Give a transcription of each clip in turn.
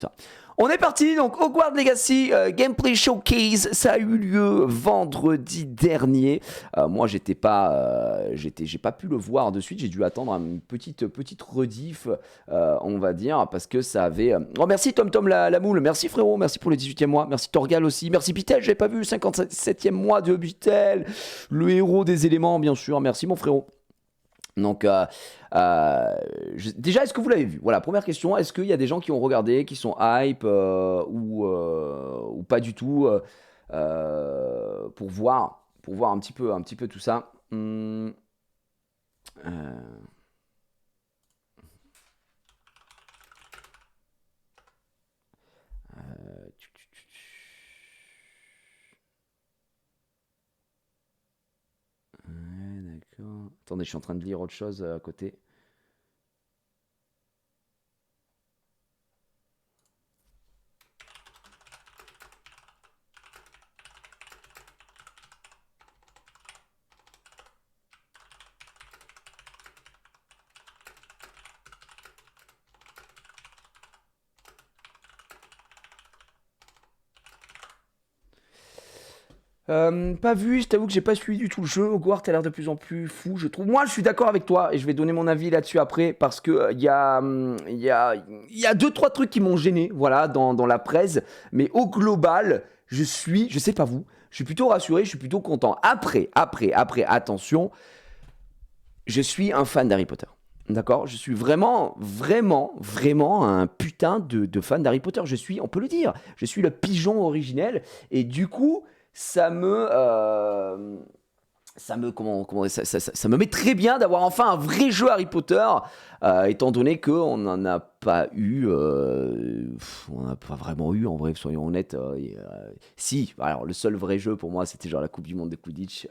Ça. On est parti, donc Hogwarts Legacy Gameplay Showcase, ça a eu lieu vendredi dernier. Moi j'ai pas pu le voir de suite, j'ai dû attendre une petite rediff, on va dire, parce que ça avait... Oh merci Tom la moule, merci frérot, merci pour le 18e mois, merci Torgal aussi, merci Pitel, j'avais pas vu, 57e mois de Pitel, le héros des éléments bien sûr, merci mon frérot. Donc, déjà, est-ce que vous l'avez vu? Voilà, première question. Est-ce qu'il y a des gens qui ont regardé, qui sont hype ou pas du tout pour voir un petit peu tout ça. Euh, ouais, d'accord. Attendez, je suis en train de lire autre chose à côté. Pas vu, je t'avoue que j'ai pas suivi du tout le jeu. Hogwarts a l'air de plus en plus fou, je trouve. Moi, je suis d'accord avec toi et je vais donner mon avis là-dessus après parce que il y a deux trois trucs qui m'ont gêné, voilà, dans la presse. Mais au global, je sais pas vous, je suis plutôt rassuré, je suis plutôt content. Après, attention, je suis un fan d'Harry Potter. D'accord? Je suis vraiment un putain de fan d'Harry Potter. On peut le dire, je suis le pigeon originel et du coup ça me met très bien d'avoir enfin un vrai jeu Harry Potter, étant donné qu'on n'en a pas eu, on n'a pas vraiment eu en vrai, soyons honnêtes. Si, alors le seul vrai jeu pour moi c'était genre la Coupe du Monde de Quidditch,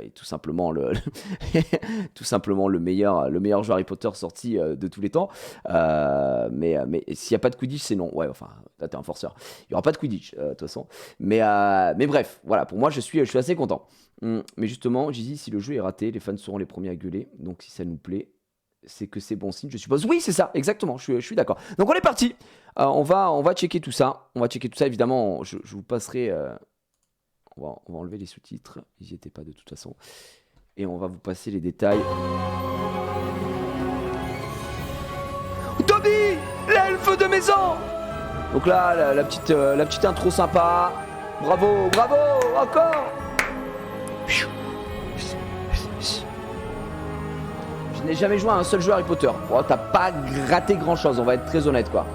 et tout simplement tout simplement le meilleur jeu Harry Potter sorti de tous les temps. Mais s'il n'y a pas de Quidditch, c'est non. Ouais, enfin, là t'es un forceur. Il n'y aura pas de Quidditch, de toute façon. Mais bref, voilà, pour moi je suis assez content. Mais justement, j'ai dit, si le jeu est raté, les fans seront les premiers à gueuler. Donc si ça nous plaît, c'est que c'est bon signe, je suppose. Oui, c'est ça, exactement, je suis d'accord. Donc on est parti. On va checker tout ça. On va checker tout ça, évidemment. Je vous passerai... on va enlever les sous-titres. Ils n'y étaient pas de toute façon. Et on va vous passer les détails. Dobby, l'elfe de maison. Donc là, la petite intro sympa. Bravo, encore. Je n'ai jamais joué à un seul jeu Harry Potter. Oh, t'as pas raté grand chose, on va être très honnête quoi.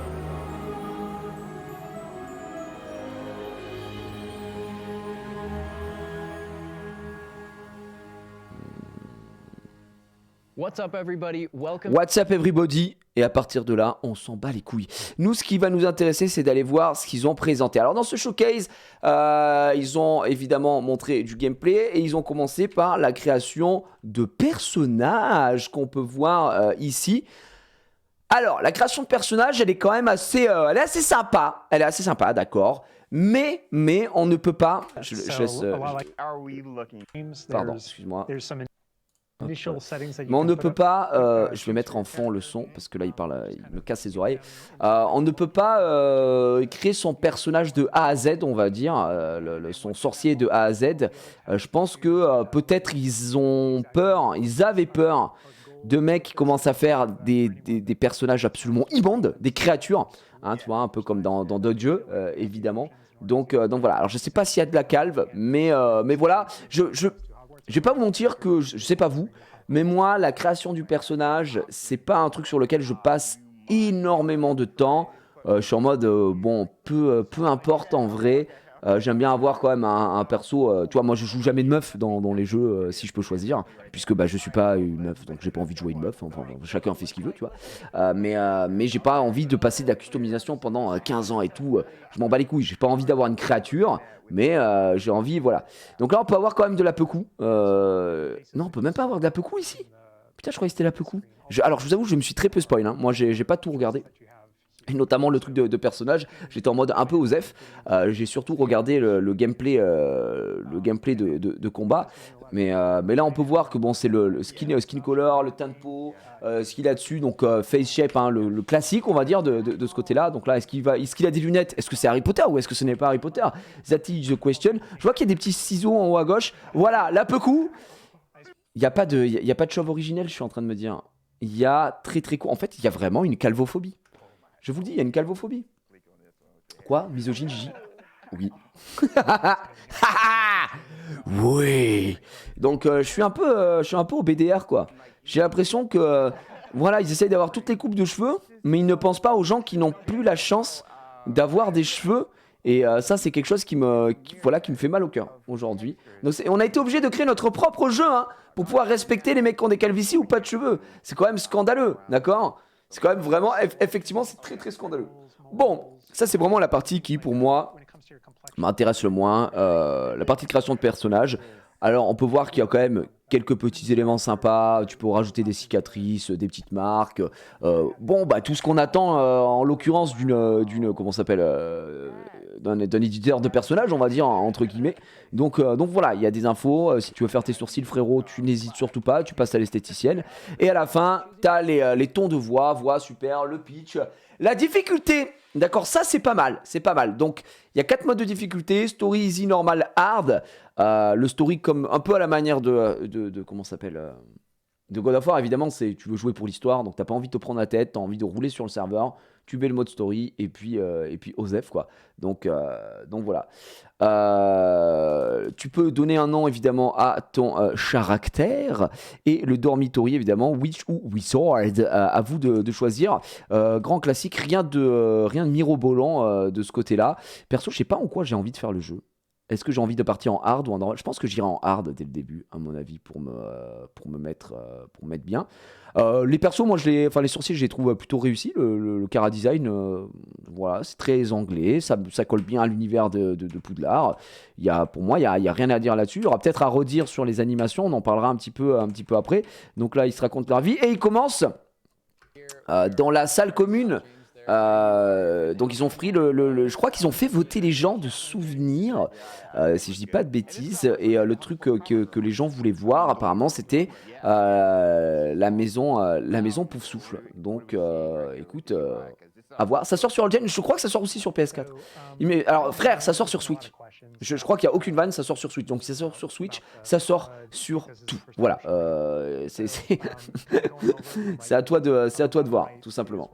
What's up everybody? Welcome. What's up everybody? Et à partir de là, on s'en bat les couilles. Nous, ce qui va nous intéresser, c'est d'aller voir ce qu'ils ont présenté. Alors, dans ce showcase, ils ont évidemment montré du gameplay et ils ont commencé par la création de personnages qu'on peut voir ici. Alors, la création de personnages, elle est quand même assez, elle est assez sympa. Elle est assez sympa, d'accord. Mais on ne peut pas. Je laisse. Pardon, excuse-moi. Mais on ne peut pas, je vais mettre en fond le son parce que là il parle, il me casse les oreilles. On ne peut pas créer son personnage de A à Z, on va dire, son sorcier de A à Z. Je pense que peut-être ils avaient peur de mecs qui commencent à faire des personnages absolument immondes, des créatures, hein, tu vois, un peu comme dans d'autres jeux, évidemment. Donc voilà. Alors je sais pas s'il y a de la calve, mais voilà, je vais pas vous mentir que je sais pas vous, mais moi la création du personnage, c'est pas un truc sur lequel je passe énormément de temps. Je suis en mode bon, peu importe en vrai. J'aime bien avoir quand même un perso. Tu vois, moi je joue jamais de meuf dans les jeux si je peux choisir, puisque bah je suis pas une meuf, donc j'ai pas envie de jouer une meuf. Enfin, chacun fait ce qu'il veut, tu vois. Mais j'ai pas envie de passer de la customisation pendant 15 ans et tout. Je m'en bats les couilles. J'ai pas envie d'avoir une créature, mais j'ai envie, voilà. Donc là, on peut avoir quand même de la Pekou. Non, on peut même pas avoir de la Pekou ici. Putain, je croyais que c'était la Pekou. Alors, je vous avoue, je me suis très peu spoil. Hein. Moi, j'ai pas tout regardé. Et notamment le truc de personnage, j'étais en mode un peu osef. J'ai surtout regardé le gameplay, de combat. Mais là, on peut voir que bon, c'est le skin color, le teint de peau, ce qu'il a dessus, donc face shape, hein, le classique, on va dire, de ce côté-là. Donc là, est-ce qu'il a des lunettes? Est-ce que c'est Harry Potter ou est-ce que ce n'est pas Harry Potter? That is the question. Je vois qu'il y a des petits ciseaux en haut à gauche. Voilà, là, peu coup. Il n'y a pas de chauve originel, je suis en train de me dire. Il y a très très court. En fait, il y a vraiment une calvophobie. Je vous le dis, il y a une calvophobie. Quoi? Misogyne, Gigi? Oui. Oui. Donc je suis un peu au BDR quoi. J'ai l'impression que voilà, ils essayent d'avoir toutes les coupes de cheveux, mais ils ne pensent pas aux gens qui n'ont plus la chance d'avoir des cheveux. Et ça, c'est quelque chose qui me fait mal au cœur aujourd'hui. Donc on a été obligé de créer notre propre jeu hein, pour pouvoir respecter les mecs qui ont des calvities ou pas de cheveux. C'est quand même scandaleux, d'accord? C'est quand même vraiment, effectivement, c'est très très scandaleux. Bon, ça c'est vraiment la partie qui, pour moi, m'intéresse le moins. La partie de création de personnages. Alors, on peut voir qu'il y a quand même quelques petits éléments sympas. Tu peux rajouter des cicatrices, des petites marques. Bon, bah tout ce qu'on attend, en l'occurrence comment ça s'appelle, d'un éditeur de personnages, on va dire entre guillemets. Donc voilà, il y a des infos. Si tu veux faire tes sourcils, frérot, tu n'hésites surtout pas. Tu passes à l'esthéticienne. Et à la fin, t'as les tons de voix super, le pitch, la difficulté. D'accord, ça c'est pas mal, c'est pas mal. Donc il y a 4 modes de difficulté: story, easy, normal, hard. Le story comme un peu à la manière de comment ça s'appelle, de God of War évidemment, c'est tu veux jouer pour l'histoire, donc t'as pas envie de te prendre la tête, t'as envie de rouler sur le serveur, tu mets le mode story et puis osef quoi. Donc voilà. Tu peux donner un nom évidemment à ton caractère et le dormitory évidemment, witch ou wizard, à vous de choisir. Grand classique, rien de mirobolant de ce côté-là. Perso, je sais pas en quoi j'ai envie de faire le jeu. Est-ce que j'ai envie de partir en hard ou en normal? Je pense que j'irai en hard dès le début, à mon avis, pour me mettre bien. Les persos, moi, les sorciers, je les trouve plutôt réussis. Le Cara design, voilà, c'est très anglais, ça colle bien à l'univers de Poudlard. Pour moi, il y a rien à dire là-dessus. Il y aura peut-être à redire sur les animations, on en parlera un petit peu après. Donc là, ils se racontent leur vie et ils commencent dans la salle commune. Donc ils ont pris je crois qu'ils ont fait voter les gens de souvenirs, si je dis pas de bêtises, et le truc que les gens voulaient voir apparemment c'était la maison Poufsouffle. Donc écoute, à voir. Ça sort sur Gen, je crois que ça sort aussi sur PS4. Alors frère, ça sort sur Switch. Je crois qu'il n'y a aucune vanne, ça sort sur Switch. Donc si ça sort sur Switch, ça sort sur tout. Voilà. C'est à toi de voir, tout simplement.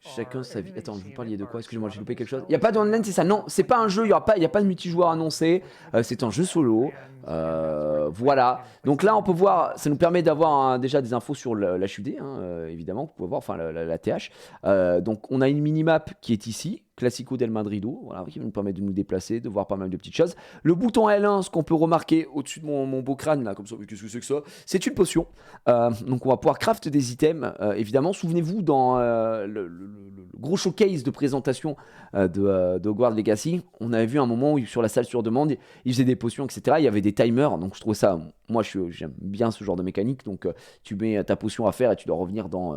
Chacun sa vie. Attends, vous parliez de quoi? Excusez-moi, j'ai loupé quelque chose. Il n'y a pas d'online, c'est ça? Non, c'est pas un jeu, il n'y a pas de multijoueur annoncé. C'est un jeu solo. Voilà. Donc là, on peut voir, ça nous permet d'avoir déjà des infos sur l'HUD, hein, évidemment. Vous pouvez voir, enfin la TH. Donc on a une minimap qui est ici. Classico del Madrido, voilà, qui va nous permettre de nous déplacer, de voir pas mal de petites choses. Le bouton L1, ce qu'on peut remarquer au-dessus de mon beau crâne, là, comme ça, qu'est-ce que c'est que ça? C'est une potion. Donc on va pouvoir craft des items, évidemment. Souvenez-vous, dans le gros showcase de présentation de Hogwarts Legacy, on avait vu un moment où sur la salle sur demande, ils faisaient des potions, etc. Il y avait des timers, donc je trouvais ça... Moi, j'aime bien ce genre de mécanique, donc tu mets ta potion à faire et tu dois revenir dans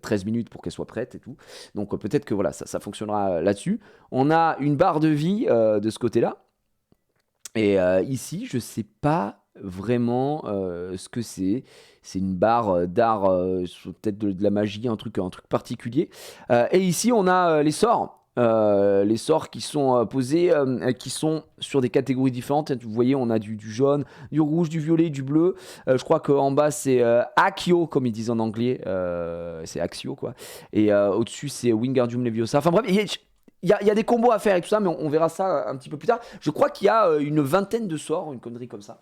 13 minutes pour qu'elle soit prête et tout. Donc peut-être que voilà, ça fonctionnera là-dessus. On a une barre de vie de ce côté-là. Et ici, je sais pas vraiment ce que c'est. C'est une barre d'art, peut-être de la magie, un truc particulier. Et ici, on a les sorts. Les sorts qui sont posés, qui sont sur des catégories différentes. Vous voyez, on a du jaune, du rouge, du violet, du bleu. Je crois qu'en bas, c'est Accio, comme ils disent en anglais. C'est Axio, quoi. Et au-dessus, c'est Wingardium Leviosa. Enfin bref, il y a des combos à faire et tout ça, mais on verra ça un petit peu plus tard. Je crois qu'il y a une vingtaine de sorts, une connerie comme ça,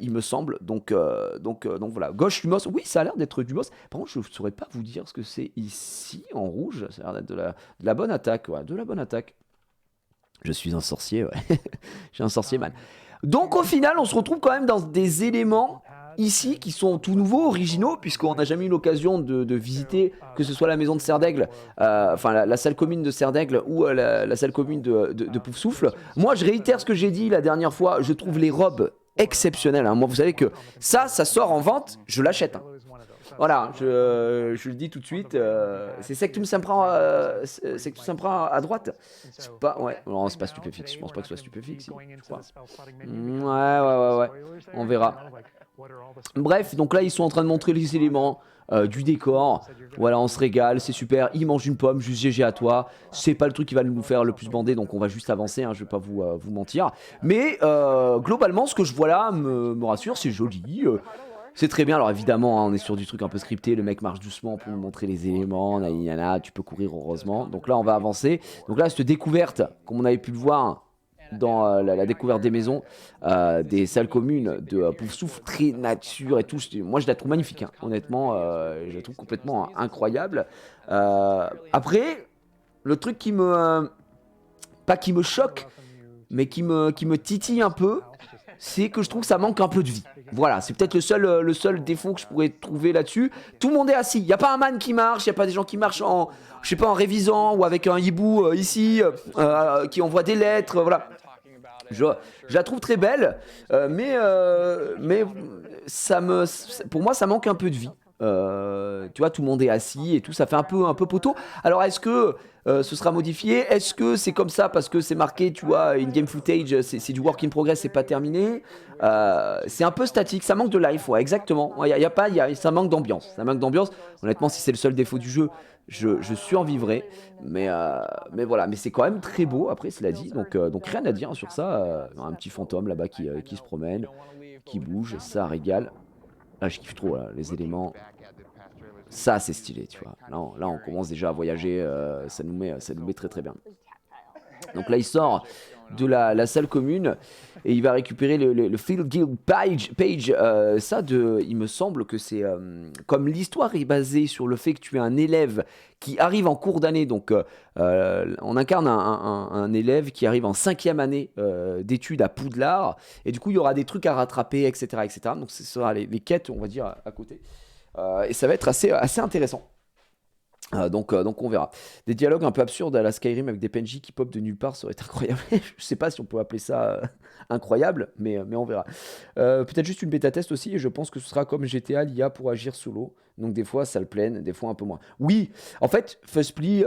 il me semble. Donc voilà. Gauche, Lumos. Oui, ça a l'air d'être du boss. Par contre, je ne saurais pas vous dire ce que c'est ici, en rouge. Ça a l'air d'être de la bonne attaque. Ouais, de la bonne attaque. Je suis un sorcier, ouais. Je suis un sorcier, man. Donc au final, on se retrouve quand même dans des éléments ici qui sont tout nouveaux, originaux, puisqu'on n'a jamais eu l'occasion de visiter, que ce soit la maison de Serdaigle, enfin la salle commune de Serdaigle ou la salle commune de Poufsouffle. Moi, je réitère ce que j'ai dit la dernière fois, je trouve les robes exceptionnelles. Hein. Moi, vous savez que ça sort en vente, je l'achète. Hein. Voilà, je le dis tout de suite. C'est Sectum Sempra, Sectum Sempra à droite. C'est pas, ouais, non, c'est pas Stupéfix. Je pense pas que ce soit Stupéfix, je crois. Ouais. On verra. Bref, donc là, ils sont en train de montrer les éléments du décor. Voilà, on se régale, c'est super. Ils mangent une pomme, juste GG à toi. C'est pas le truc qui va nous faire le plus bander, donc on va juste avancer, hein, je vais pas vous mentir. Mais globalement, ce que je vois là me rassure, c'est joli. C'est très bien. Alors évidemment, hein, on est sur du truc un peu scripté. Le mec marche doucement pour nous montrer les éléments. Tu peux courir heureusement. Donc là, on va avancer. Donc là, cette découverte, comme on avait pu le voir dans la découverte des maisons, des salles communes de Poufsouffle, très nature et tout. Moi, je la trouve magnifique. Hein. Honnêtement, je la trouve complètement incroyable. Après, le truc qui me... pas qui me choque, mais qui me titille un peu, c'est que je trouve que ça manque un peu de vie. Voilà, c'est peut-être le seul défaut que je pourrais trouver là-dessus. Tout le monde est assis. Il n'y a pas un man qui marche, il n'y a pas des gens qui marchent en, je sais pas, en révisant ou avec un hibou ici, qui envoie des lettres, voilà. Je la trouve très belle, mais pour moi, ça manque un peu de vie. Tu vois, tout le monde est assis et tout, ça fait un peu poteau. Alors, est-ce que ce sera modifié? Est-ce que c'est comme ça parce que c'est marqué, tu vois, in-game footage, c'est du work in progress, c'est pas terminé? C'est un peu statique, ça manque de life, ouais, exactement. Ça manque d'ambiance. Ça manque d'ambiance. Honnêtement, si c'est le seul défaut du jeu, je survivrai. Mais voilà, mais c'est quand même très beau, après, cela dit. Donc rien à dire sur ça. Un petit fantôme là-bas qui se promène, qui bouge, ça régale. Là, je kiffe trop, là, les éléments. Ça, c'est stylé, tu vois. Là, on commence déjà à voyager. Ça nous met très très bien. Donc là, il sort de la salle commune et il va récupérer le Field Guild page. Il me semble que c'est comme l'histoire est basée sur le fait que tu es un élève qui arrive en cours d'année. Donc, on incarne un élève qui arrive en 5e année d'études à Poudlard. Et du coup, il y aura des trucs à rattraper, etc. etc. Donc, ce sera les quêtes, on va dire, à côté. Et ça va être assez intéressant. Donc on verra. Des dialogues un peu absurdes à la Skyrim avec des PNJ qui pop de nulle part, ça aurait été incroyable. Je sais pas si on peut appeler ça incroyable, mais on verra. Peut-être juste une bêta test aussi, et je pense que ce sera comme GTA, l'IA pour agir solo. Donc des fois ça le plaît, des fois un peu moins. Oui, en fait, Fuzzply,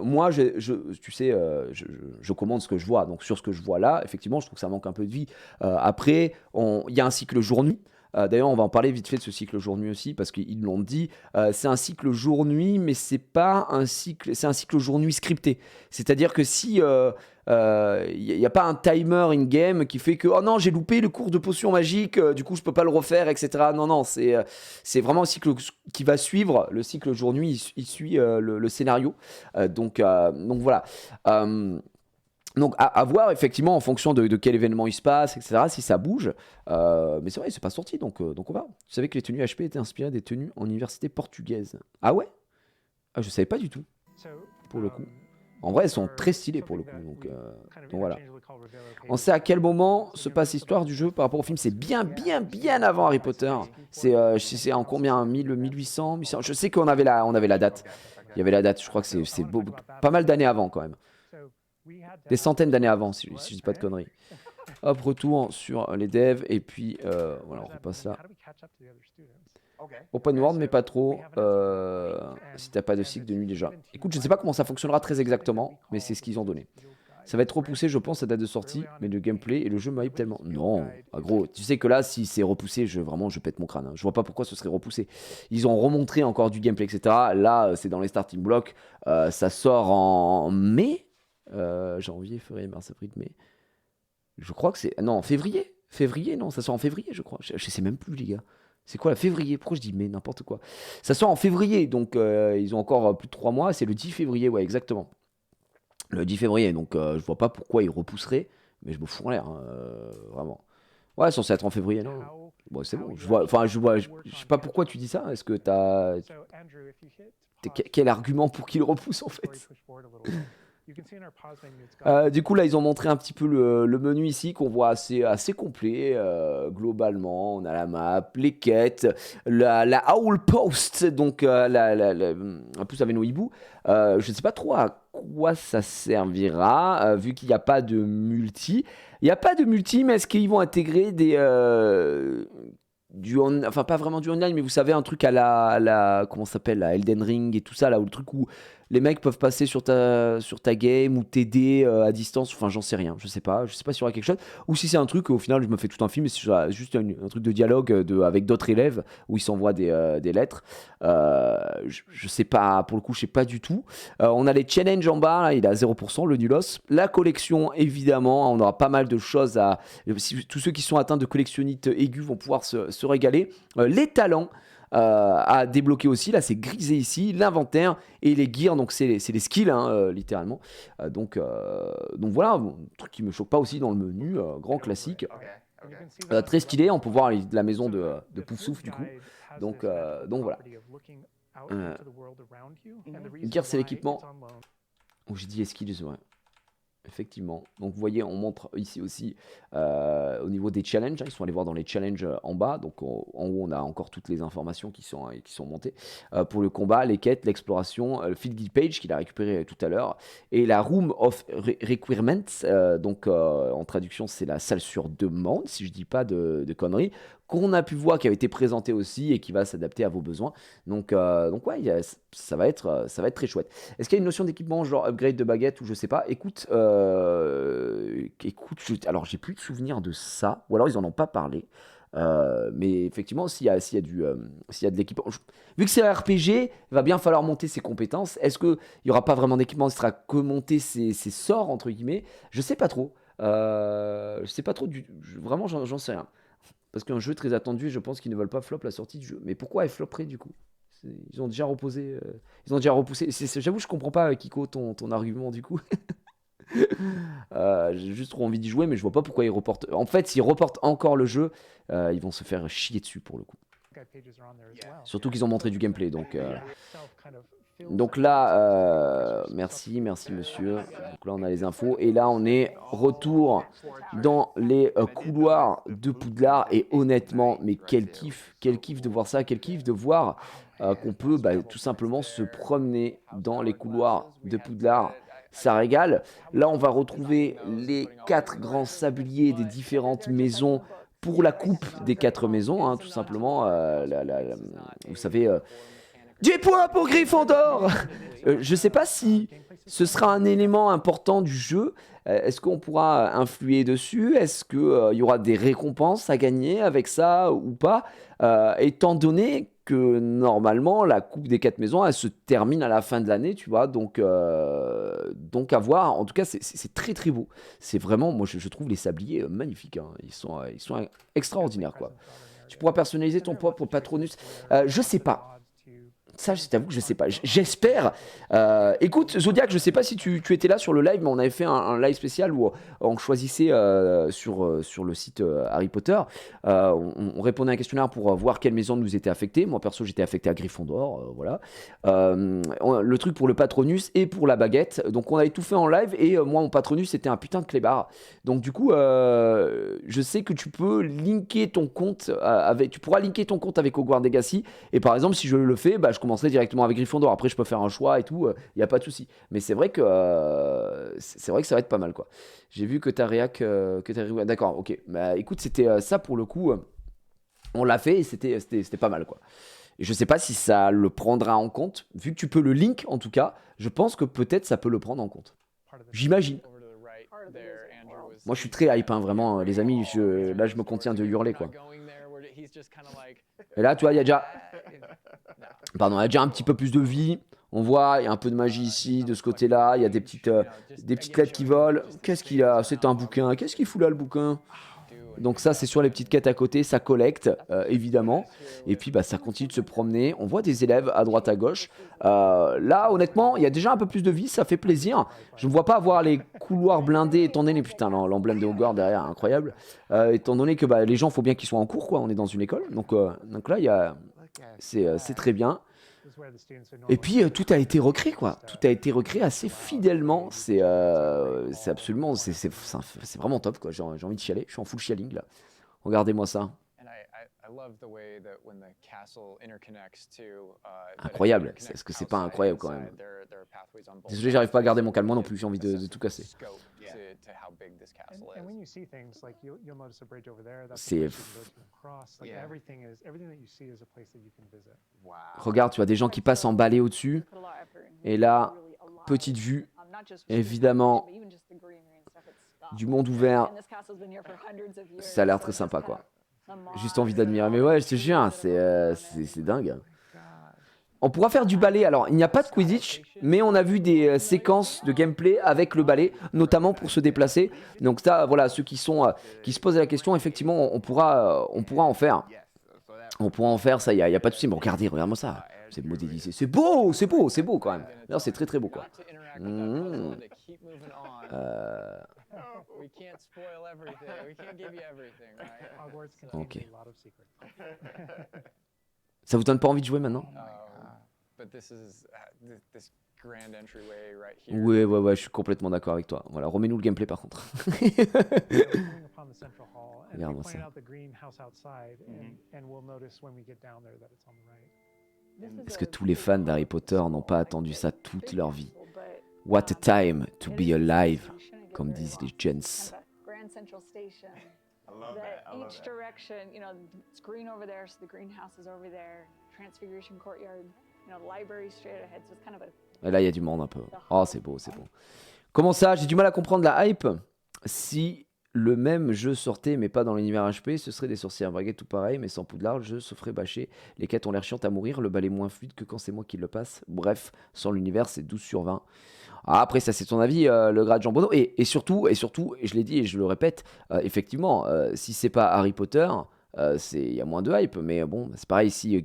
moi, tu sais, je commande ce que je vois. Donc sur ce que je vois là, effectivement, je trouve que ça manque un peu de vie. Après, il y a un cycle jour-nuit. D'ailleurs, on va en parler vite fait de ce cycle jour-nuit aussi, parce qu'ils l'ont dit. C'est un cycle jour-nuit, mais c'est un cycle jour-nuit scripté. C'est-à-dire que si il n'y a pas un timer in-game qui fait que oh non, j'ai loupé le cours de potion magique, du coup je peux pas le refaire, etc. Non, c'est vraiment un cycle qui va suivre le cycle jour-nuit. Il suit le scénario. Donc voilà. Donc à voir effectivement en fonction de quel événement il se passe, etc. Si ça bouge. Mais c'est vrai, c'est pas sorti, donc on va. Tu savais que les tenues HP étaient inspirées des tenues en université portugaise. Ah ouais? Ah, je savais pas du tout, pour le coup. En vrai, elles sont très stylées pour le coup, donc voilà. On sait à quel moment se passe l'histoire du jeu par rapport au film. C'est bien avant Harry Potter. C'est en combien? 1800, 1100. Je sais qu'on avait la date. Il y avait la date, je crois que c'est pas mal d'années avant quand même. Des centaines d'années avant, si je dis pas de conneries. Hop, retour sur les devs, et puis voilà, on repasse là. Open world, mais pas trop, si t'as pas de cycle de nuit déjà. Écoute, je ne sais pas comment ça fonctionnera très exactement, mais c'est ce qu'ils ont donné. Ça va être repoussé, je pense, à date de sortie, mais le gameplay et le jeu me hype tellement. Non, gros, tu sais que là, si c'est repoussé, je pète mon crâne. Hein. Je vois pas pourquoi ce serait repoussé. Ils ont remontré encore du gameplay, etc. Là, c'est dans les starting blocks. Ça sort en mai. Janvier, février, mars, avril, mai. Je crois que c'est... Non, en février. Février, non, ça sort en février, je crois. Je sais même plus, les gars. C'est quoi, la février? Pourquoi je dis mai, n'importe quoi. Ça sort en février, donc ils ont encore plus de 3 mois. C'est le 10 février, ouais, exactement. Le 10 février, donc je vois pas pourquoi ils repousseraient, mais je me fous en l'air, hein, vraiment. Ouais, censé être en février, non? Bon, c'est bon. Je sais pas pourquoi tu dis ça. Est-ce que t'as... Quel argument pour qu'ils repoussent, en fait? Du coup là ils ont montré un petit peu le menu ici qu'on voit assez complet globalement. On a la map, les quêtes, la Owl Post, donc en plus avec nos hiboux. Je ne sais pas trop à quoi ça servira vu qu'il n'y a pas de multi. Il n'y a pas de multi, mais est-ce qu'ils vont intégrer enfin pas vraiment du online, mais vous savez, un truc comment ça s'appelle, la Elden Ring et tout ça, là, où le truc où les mecs peuvent passer sur ta game ou t'aider à distance, enfin j'en sais rien, je sais pas s'il y aura quelque chose, ou si c'est un truc, au final je me fais tout un film, et c'est juste un truc de dialogue avec d'autres élèves, où ils s'envoient des lettres. Je sais pas, pour le coup je sais pas du tout. On a les challenges en bas, là, il est à 0%, le nulos. La collection, évidemment, on aura pas mal de choses tous ceux qui sont atteints de collectionnite aiguë vont pouvoir se régaler. Les talents à débloquer aussi, là c'est grisé ici, l'inventaire et les gears, donc c'est les skills, hein, littéralement. Donc voilà, bon, un truc qui me choque pas aussi dans le menu, grand classique. Très stylé, on peut voir la maison de Poufsouffle du coup. Donc voilà. Gear, c'est l'équipement. Oh, j'ai dit skills, ouais. Effectivement. Donc vous voyez, on montre ici aussi au niveau des challenges. Hein, ils sont allés voir dans les challenges en bas. Donc en haut, on a encore toutes les informations qui sont montées. Pour le combat, les quêtes, l'exploration, le field guide page qu'il a récupéré tout à l'heure. Et la room of requirements. Donc en traduction, c'est la salle sur demande, si je dis pas de conneries. Qu'on a pu voir, qui a été présenté aussi et qui va s'adapter à vos besoins. Donc ouais, ça va être très chouette. Est-ce qu'il y a une notion d'équipement, genre upgrade de baguette ou je sais pas? Écoute, alors j'ai plus de souvenir de ça, ou alors ils en ont pas parlé. Mais effectivement, s'il y a de l'équipement, vu que c'est un RPG, il va bien falloir monter ses compétences. Est-ce qu'il n'y aura pas vraiment d'équipement, ce sera que monter ses sorts, entre guillemets? Je sais pas trop. Je sais pas trop, vraiment, j'en sais rien. Parce qu'un jeu très attendu, je pense qu'ils ne veulent pas flop la sortie du jeu. Mais pourquoi elle flopperait du coup? Ils ont déjà reposé. Ils ont déjà repoussé. J'avoue, je comprends pas, Kiko, ton argument du coup. J'ai juste trop envie d'y jouer, mais je vois pas pourquoi ils reportent. En fait, s'ils reportent encore le jeu, ils vont se faire chier dessus pour le coup. Surtout qu'ils ont montré du gameplay. Donc là, merci monsieur. Donc là, on a les infos. Et là, on est retour dans les couloirs de Poudlard. Et honnêtement, mais quel kiff de voir ça. Quel kiff de voir qu'on peut tout simplement se promener dans les couloirs de Poudlard. Ça régale. Là, on va retrouver les 4 grands sabliers des différentes maisons pour la coupe des 4 maisons, hein, tout simplement. Vous savez... 10 points pour Gryffondor. Je sais pas si ce sera un élément important du jeu. Est-ce qu'on pourra influer dessus? Est-ce qu'il y aura des récompenses à gagner avec ça ou pas? Étant donné que normalement la coupe des 4 maisons elle se termine à la fin de l'année, tu vois, donc à voir. En tout cas, c'est très très beau. C'est vraiment, moi je trouve les sabliers magnifiques, hein. Ils sont extraordinaires quoi. Tu pourras personnaliser ton propre Patronus. Je sais pas. Ça, je t'avoue que je sais pas. J'espère. Écoute, Zodiac, je sais pas si tu étais là sur le live, mais on avait fait un live spécial où on choisissait sur le site Harry Potter. On répondait à un questionnaire pour voir quelle maison nous était affectée. Moi, perso, j'étais affecté à Gryffondor. Voilà. Le truc pour le Patronus et pour la baguette. Donc, on avait tout fait en live. Et moi, mon Patronus, c'était un putain de clébard. Donc, du coup, je sais que tu peux linker ton compte tu pourras linker ton compte avec Hogwarts Legacy. Et par exemple, si je le fais, je commencerai directement avec Gryffondor. Après, je peux faire un choix et tout. Il n'y a pas de souci. Mais c'est vrai que ça va être pas mal, quoi. J'ai vu que ta réac, d'accord, ok. Écoute, c'était ça pour le coup. On l'a fait et c'était pas mal, quoi. Et je sais pas si ça le prendra en compte. Vu que tu peux le link, en tout cas, je pense que peut-être ça peut le prendre en compte. J'imagine. Moi, je suis très hype, hein, vraiment, les amis. Là, je me contiens de hurler, quoi. Et là, tu vois, il y a déjà un petit peu plus de vie. On voit, il y a un peu de magie ici, de ce côté-là. Il y a des petites lettres qui volent. Qu'est-ce qu'il a? C'est un bouquin. Qu'est-ce qu'il fout là, le bouquin? Donc ça, c'est sur les petites quêtes à côté. Ça collecte, évidemment. Et puis, ça continue de se promener. On voit des élèves à droite, à gauche. Là, honnêtement, il y a déjà un peu plus de vie. Ça fait plaisir. Je ne vois pas avoir les couloirs blindés, étant donné, putain, l'emblème de Hogwarts derrière, incroyable. Étant donné que les gens, il faut bien qu'ils soient en cours, quoi. On est dans une école. Donc là, c'est très bien. Et puis tout a été recréé, quoi. Tout a été recréé assez fidèlement. C'est absolument, c'est vraiment top, quoi. J'ai envie de chialer. Je suis en full chialing là. Regardez-moi ça. Incroyable. Est-ce que c'est pas incroyable quand même? Désolé, j'arrive pas à garder mon calme, moi non plus, j'ai envie de tout casser. And when you see things like you'll notice a bridge over there. That's a C'est... bridge you can go to and cross. Like everything that you see is a place that you can visit. Regarde, tu as des gens qui passent en balai au-dessus. Et là, petite vue, évidemment, du monde ouvert. Ça a l'air très sympa, quoi. Juste envie d'admirer. Mais ouais, je te jure, c'est dingue. On pourra faire du balai. Alors, il n'y a pas de Quidditch, mais on a vu des séquences de gameplay avec le balai, notamment pour se déplacer. Donc ça, voilà, ceux qui se posent la question, effectivement, on pourra en faire. On pourra en faire, ça, il y a pas de souci. Mais regardez, regarde-moi ça. C'est modélisé. C'est beau quand même. D'ailleurs, c'est très très beau, quoi. Ok. Ça vous donne pas envie de jouer maintenant? Ouais, je suis complètement d'accord avec toi. Voilà, remets-nous le gameplay par contre. Regarde-moi ça. Est-ce que tous les fans d'Harry Potter n'ont pas attendu ça toute leur vie? What a time to be alive, comme disent les gens. Each direction, you know, it's green over there, so the greenhouse is over there. Transfiguration courtyard, you know, library straight ahead, so it's kind of a... Et là, il y a du monde un peu. Oh, c'est beau. Comment ça? J'ai du mal à comprendre la hype. Si le même jeu sortait, mais pas dans l'univers HP, ce serait des sorcières braguettes tout pareil, mais sans poudlard, le jeu se ferait bâcher. Les quêtes ont l'air chiantes à mourir, le balai moins fluide que quand c'est moi qui le passe. Bref, sans l'univers, c'est 12/20. Ah, après, ça c'est ton avis, le grade Jean Bonneau. Et surtout, je l'ai dit et je le répète, effectivement, si c'est pas Harry Potter, il y a moins de hype. Mais bon, c'est pareil si,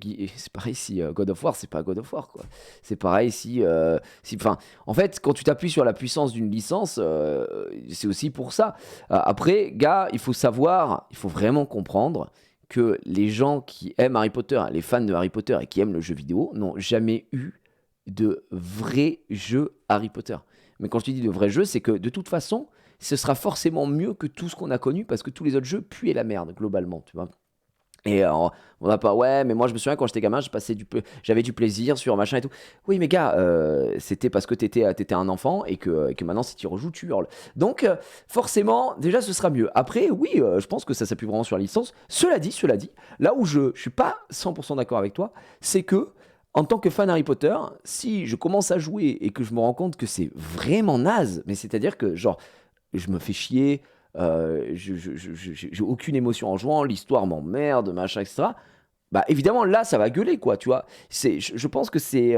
God of War, c'est pas God of War, quoi. C'est pareil si, en fait, quand tu t'appuies sur la puissance d'une licence, c'est aussi pour ça. Après, gars, il faut vraiment comprendre que les gens qui aiment Harry Potter, les fans de Harry Potter et qui aiment le jeu vidéo, n'ont jamais eu de vrais jeux Harry Potter. Mais quand je te dis de vrais jeux, c'est que de toute façon, ce sera forcément mieux que tout ce qu'on a connu parce que tous les autres jeux puaient la merde globalement, tu vois. Et on n'a pas, ouais, mais moi je me souviens quand j'étais gamin, j'avais du plaisir sur machin et tout. Oui, mais gars, c'était parce que t'étais un enfant et que maintenant si tu rejoues, tu hurles. Donc forcément, déjà ce sera mieux. Après, oui, je pense que ça s'appuie vraiment sur la licence. Cela dit, là où je suis pas 100% d'accord avec toi, c'est que en tant que fan Harry Potter, si je commence à jouer et que je me rends compte que c'est vraiment naze, mais c'est-à-dire que genre, je me fais chier, j'ai aucune émotion en jouant, l'histoire m'emmerde, machin, etc. Bah évidemment là ça va gueuler quoi, tu vois. Je pense que c'est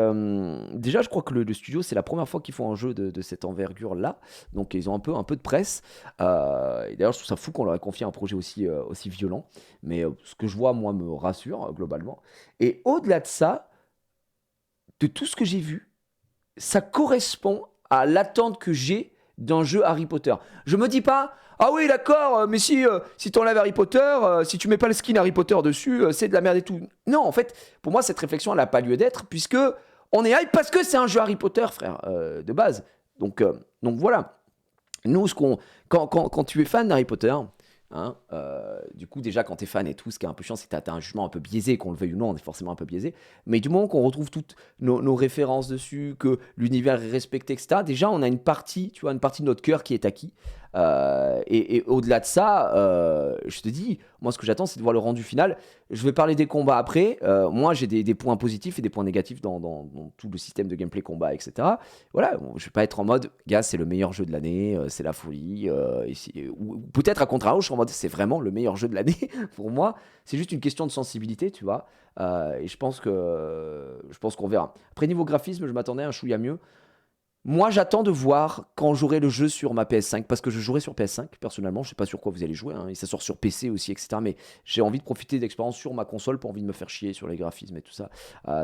déjà je crois que le studio c'est la première fois qu'ils font un jeu de cette envergure là, donc ils ont un peu de presse. Et d'ailleurs je trouve ça fou qu'on leur ait confié un projet aussi violent, mais ce que je vois moi me rassure globalement. Et au-delà de ça, de tout ce que j'ai vu, ça correspond à l'attente que j'ai d'un jeu Harry Potter. Je me dis pas, ah oui d'accord, mais si t'enlèves Harry Potter, si tu mets pas le skin Harry Potter dessus, c'est de la merde et tout. Non, en fait, pour moi cette réflexion elle n'a pas lieu d'être puisque on est hype parce que c'est un jeu Harry Potter, frère, de base. Donc voilà. Nous, quand tu es fan d'Harry Potter, hein, du coup déjà quand t'es fan et tout, ce qui est un peu chiant c'est que t'as un jugement un peu biaisé, qu'on le veuille ou non, on est forcément un peu biaisé, mais du moment qu'on retrouve toutes nos références dessus, que l'univers est respecté, etc., déjà on a une partie de notre cœur qui est acquis. Et au-delà de ça, je te dis, moi ce que j'attends c'est de voir le rendu final. Je vais parler des combats après. Moi j'ai des points positifs et des points négatifs dans tout le système de gameplay combat, etc. Voilà, bon, je vais pas être en mode, gars c'est le meilleur jeu de l'année, c'est la folie, ou peut-être à contrario, je suis en mode c'est vraiment le meilleur jeu de l'année. Pour moi, c'est juste une question de sensibilité, tu vois. Et je pense qu'on verra. Après niveau graphisme, je m'attendais à un chouïa mieux. Moi, j'attends de voir quand j'aurai le jeu sur ma PS5, parce que je jouerai sur PS5, personnellement, je sais pas sur quoi vous allez jouer, hein, et ça sort sur PC aussi, etc. Mais j'ai envie de profiter d'expérience sur ma console, pas envie de me faire chier sur les graphismes et tout ça,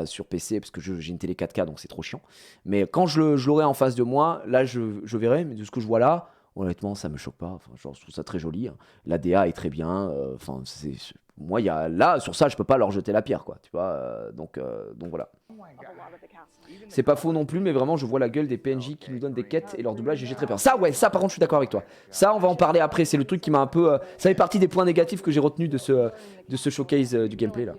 sur PC, parce que j'ai une télé 4K, donc c'est trop chiant. Mais quand je l'aurai en face de moi, là, je verrai, mais de ce que je vois là, honnêtement, ça me choque pas, enfin, genre, je trouve ça très joli, hein. La DA est très bien, enfin, moi, là, sur ça, je peux pas leur jeter la pierre, quoi, tu vois, donc voilà. C'est pas faux non plus, mais vraiment, je vois la gueule des PNJ qui nous donnent des quêtes et leur doublage, et j'ai très peur. Ça, ouais, ça, par contre, je suis d'accord avec toi. Ça, on va en parler après. C'est le truc qui m'a un peu. Ça fait partie des points négatifs que j'ai retenus de ce showcase du gameplay là.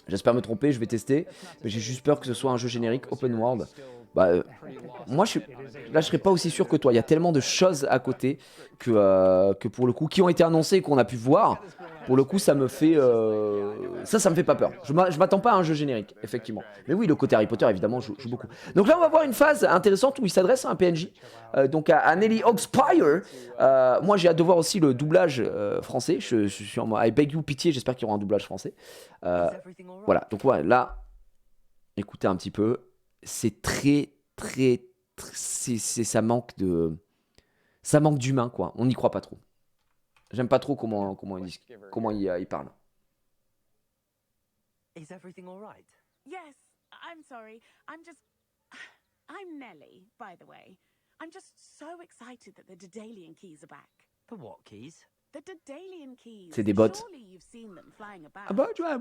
J'espère me tromper, je vais tester. Mais j'ai juste peur que ce soit un jeu générique open world. Bah, moi, là, je serais pas aussi sûr que toi. Il y a tellement de choses à côté que pour le coup, qui ont été annoncées et qu'on a pu voir. Pour le coup, ça me fait ça me fait pas peur. Je m'attends pas à un jeu générique, effectivement. Mais oui, le côté Harry Potter, évidemment, joue beaucoup. Donc là, on va voir une phase intéressante où il s'adresse à un PNJ, donc à Nelly Oxpire. Moi, j'ai hâte de voir aussi le doublage français. Je suis en mode I beg you pitié. J'espère qu'il y aura un doublage français. Voilà. Donc ouais, là, écoutez un petit peu. C'est ça manque d'humain, quoi. On n'y croit pas trop. J'aime pas trop comment il parle. Is everything all right? Yes, I'm sorry. I'm Nelly, by the way. I'm just so excited that the Daedalian keys are back. The what keys? The Daedalian keys. C'est des bots. Surely you've seen them flying about. Ah bah, tu vois,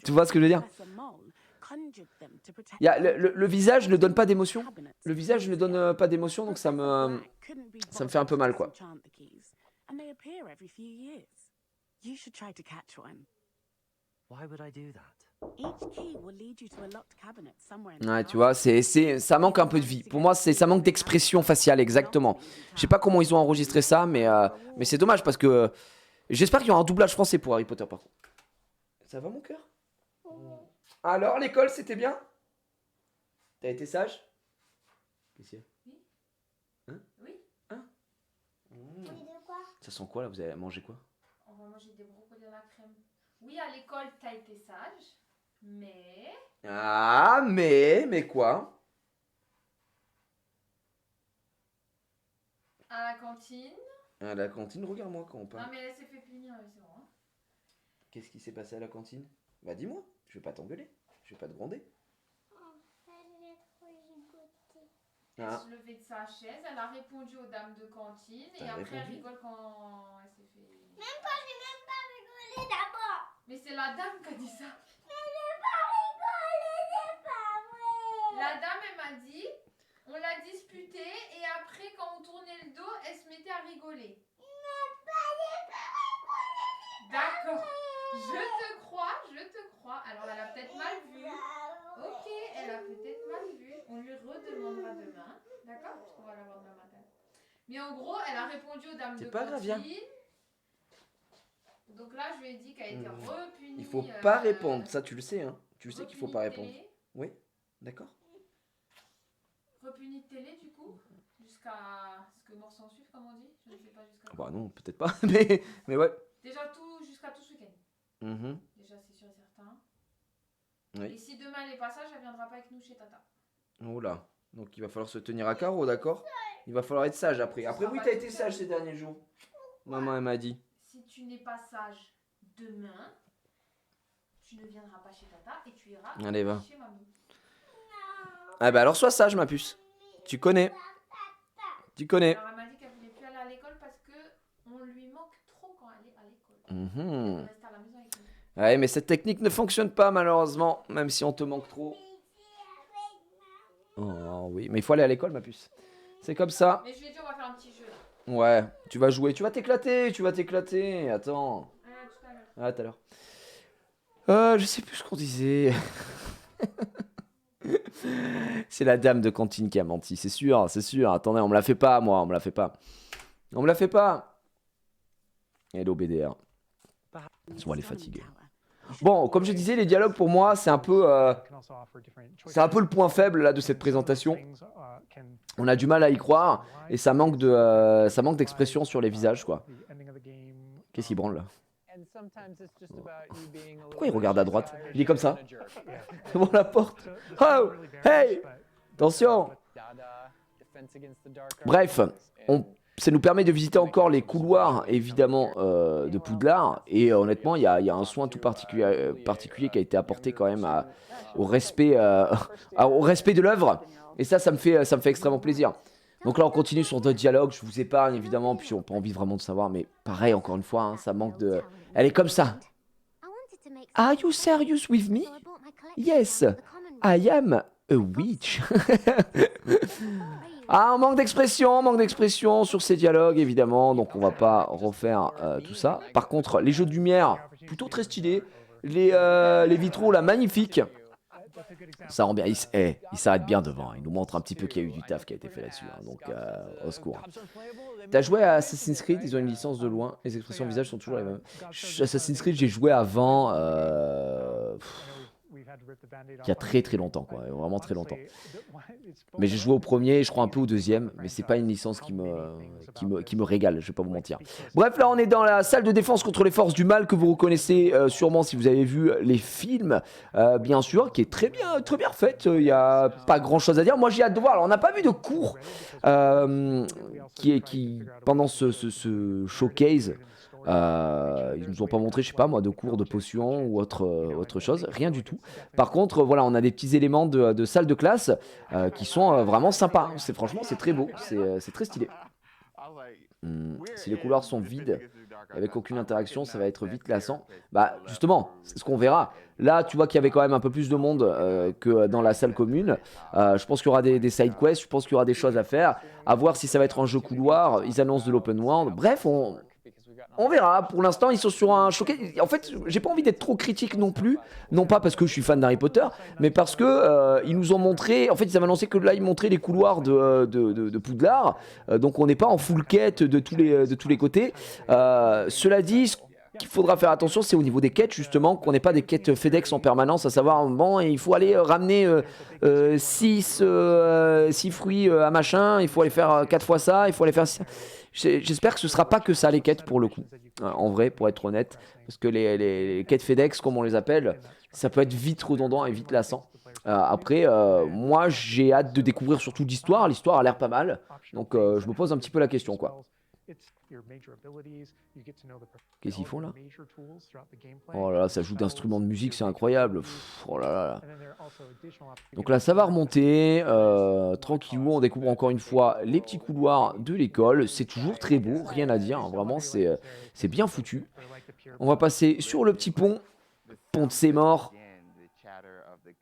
tu vois ce que je veux dire? Le visage ne donne pas d'émotion. Le visage ne donne pas d'émotion, donc ça me fait un peu mal, quoi. Why would I do that? Ouais, tu vois, ça manque un peu de vie. Pour moi, ça manque d'expression faciale, exactement. Je sais pas comment ils ont enregistré ça, mais c'est dommage parce que j'espère qu'il y aura un doublage français pour Harry Potter, par contre. Ça va, mon cœur? Alors, l'école, c'était bien? T'as été sage? Qu'est-ce qu'il y a? Oui. Hein? Oui. Hein? Oui, de quoi? Ça sent quoi, là? Vous avez mangé quoi? On va manger des brocolis à la crème. Oui, à l'école, t'as été sage, mais... Ah, mais quoi? À la cantine... À la cantine, regarde-moi quand on parle. Non, mais elle s'est fait punir, c'est bon. Hein. Qu'est-ce qui s'est passé à la cantine? Bah dis-moi, je vais pas t'engueuler, je vais pas te gronder. Elle se levait de sa chaise, elle a répondu aux dames de cantine et après elle rigole quand elle s'est fait... Même pas, j'ai même pas rigolé d'abord. Mais c'est la dame qui a dit ça. Mais j'ai pas rigolé, c'est pas vrai. La dame, elle m'a dit, on l'a disputée et après quand on tournait le dos, elle se mettait à rigoler. Mais pas, j'ai pas rigolé. D'accord, je te crois. Alors elle a peut-être mal vu. Ok, elle a peut-être mal vu. On lui redemandera demain. D'accord? Parce qu'on va la voir demain matin. Mais en gros, elle a répondu aux dames de cantine. Donc là, je lui ai dit qu'elle était repunie. Il faut pas répondre, ça tu le sais, hein. Tu sais qu'il faut pas répondre. Télé. Oui, d'accord. Repunie de télé, du coup, jusqu'à ce que mort s'en suive, comme on dit. Je ne sais pas jusqu'à Bah non, peut-être pas, mais ouais. Déjà jusqu'à tout ce week-end. Déjà, c'est sûr et certain. Oui. Et si demain elle est pas sage, elle viendra pas avec nous chez Tata. Oh là, donc il va falloir se tenir à carreau, d'accord? Il va falloir être sage après. Après, oui, t'as été sage ces derniers jours. Maman, elle m'a dit. Si tu n'es pas sage demain, tu ne viendras pas chez Tata et tu iras Allez, va. chez mamie. Ah bah alors sois sage, ma puce. Tu connais. Tu connais. Alors elle m'a dit qu'elle voulait plus aller à l'école parce que on lui manque trop quand elle est à l'école. Elle reste à la maison avec nous. Ouais, mais cette technique ne fonctionne pas malheureusement, même si on te manque trop. Oh oui, mais il faut aller à l'école, ma puce. C'est comme ça. Mais je lui ai dit, on va faire un petit jeu là. Ouais, tu vas jouer, tu vas t'éclater. Attends. Tout à l'heure. Ah, tout à l'heure. Je sais plus ce qu'on disait. C'est la dame de cantine qui a menti, c'est sûr. Attendez, on me la fait pas, moi, on me la fait pas. Hello BDR. Soit elle est fatiguée. Bon, comme je disais, les dialogues pour moi, c'est un peu le point faible là de cette présentation. On a du mal à y croire et ça manque d'expression sur les visages, quoi. Qu'est-ce qu'il branle là? Pourquoi il regarde à droite? Il est comme ça. Devant la porte. Oh, hey, attention. Bref, ça nous permet de visiter encore les couloirs, évidemment, de Poudlard. Et honnêtement, il y a un soin tout particulier qui a été apporté quand même au respect de l'œuvre. Et ça me fait extrêmement plaisir. Donc là, on continue sur d'autres dialogues. Je vous épargne, évidemment, puis on n'a pas envie vraiment de savoir. Mais pareil, encore une fois, hein, ça manque de... Elle est comme ça. Are you serious with me? Yes, I am a witch. Ah, manque d'expression sur ces dialogues, évidemment. Donc, on va pas refaire tout ça. Par contre, les jeux de lumière, plutôt très stylés. Les vitraux, là, magnifiques. Ça rend bien. Il s'arrête bien devant. Il nous montre un petit peu qu'il y a eu du taf qui a été fait là-dessus. Donc, au secours. T'as joué à Assassin's Creed? Ils ont une licence de loin. Les expressions visage sont toujours les mêmes. Assassin's Creed, j'ai joué avant. Il y a très très longtemps, quoi. Vraiment très longtemps. Mais j'ai joué au premier, je crois un peu au deuxième. Mais c'est pas une licence qui me régale, je vais pas vous mentir. Bref, là on est dans la salle de défense contre les forces du mal que vous reconnaissez sûrement si vous avez vu les films, bien sûr, qui est très bien faite. Il n'y a pas grand chose à dire. Moi j'ai hâte de voir. Alors on n'a pas vu de cours qui pendant ce showcase. Ils nous ont pas montré, je sais pas moi, de cours de potions ou autre chose, rien du tout. Par contre, voilà, on a des petits éléments de salle de classe qui sont vraiment sympas. Franchement, c'est très beau, c'est très stylé. Si les couloirs sont vides, avec aucune interaction, ça va être vite lassant. Bah justement, c'est ce qu'on verra. Là, tu vois qu'il y avait quand même un peu plus de monde que dans la salle commune. Je pense qu'il y aura des side quests, je pense qu'il y aura des choses à faire. À voir si ça va être un jeu couloir. Ils annoncent de l'open world. Bref, on verra. Pour l'instant, ils sont sur un showcase. En fait, j'ai pas envie d'être trop critique non plus. Non pas parce que je suis fan d'Harry Potter, mais parce que ils nous ont montré. En fait, ils avaient annoncé que là, ils montraient les couloirs de Poudlard. Donc, on n'est pas en full quête de tous les côtés. Cela dit, ce qu'il faudra faire attention, c'est au niveau des quêtes, justement, qu'on n'ait pas des quêtes FedEx en permanence, à savoir, bon, il faut aller ramener 6 fruits à machin, il faut aller faire 4 fois ça, il faut aller faire. J'espère que ce sera pas que ça les quêtes pour le coup, en vrai, pour être honnête, parce que les quêtes FedEx, comme on les appelle, ça peut être vite redondant et vite lassant. Après, moi j'ai hâte de découvrir surtout l'histoire. L'histoire a l'air pas mal, donc je me pose un petit peu la question, quoi. Qu'est-ce qu'ils font là? Oh là là, ça joue d'instruments de musique, c'est incroyable. Oh là là. Donc là, ça va remonter. Tranquillou, on découvre encore une fois les petits couloirs de l'école. C'est toujours très beau, rien à dire. Hein, vraiment, c'est bien foutu. On va passer sur le petit pont. Pont de Sémor.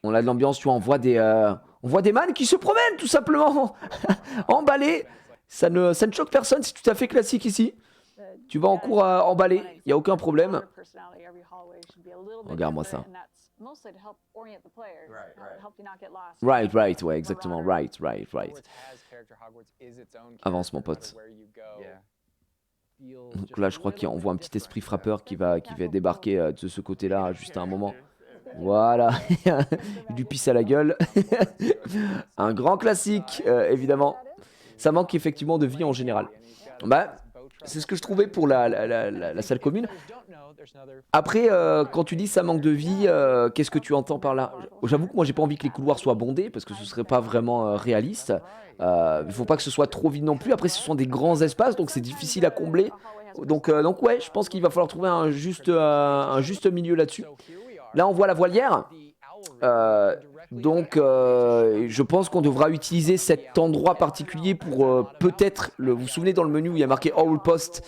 On a de l'ambiance, tu vois, on voit des man qui se promènent tout simplement. Emballés. Ça ne choque personne, c'est tout à fait classique ici. Tu vas en cours à emballer, il n'y a aucun problème. Regarde-moi ça. Right, ouais, exactement. Right. Avance, mon pote. Donc là, je crois qu'on voit un petit esprit frappeur qui va débarquer de ce côté-là, juste à un moment. Voilà, il lui pisse à la gueule. Un grand classique, évidemment. Ça manque effectivement de vie en général. Bah, c'est ce que je trouvais pour la salle commune. Après, quand tu dis ça manque de vie, qu'est-ce que tu entends par là? J'avoue que moi, j'ai pas envie que les couloirs soient bondés parce que ce serait pas vraiment réaliste. Il faut pas que ce soit trop vide non plus. Après, ce sont des grands espaces, donc c'est difficile à combler. Donc ouais, je pense qu'il va falloir trouver un juste milieu là-dessus. Là, on voit la voilière. Donc, je pense qu'on devra utiliser cet endroit particulier pour peut-être, vous vous souvenez dans le menu où il y a marqué Owl Post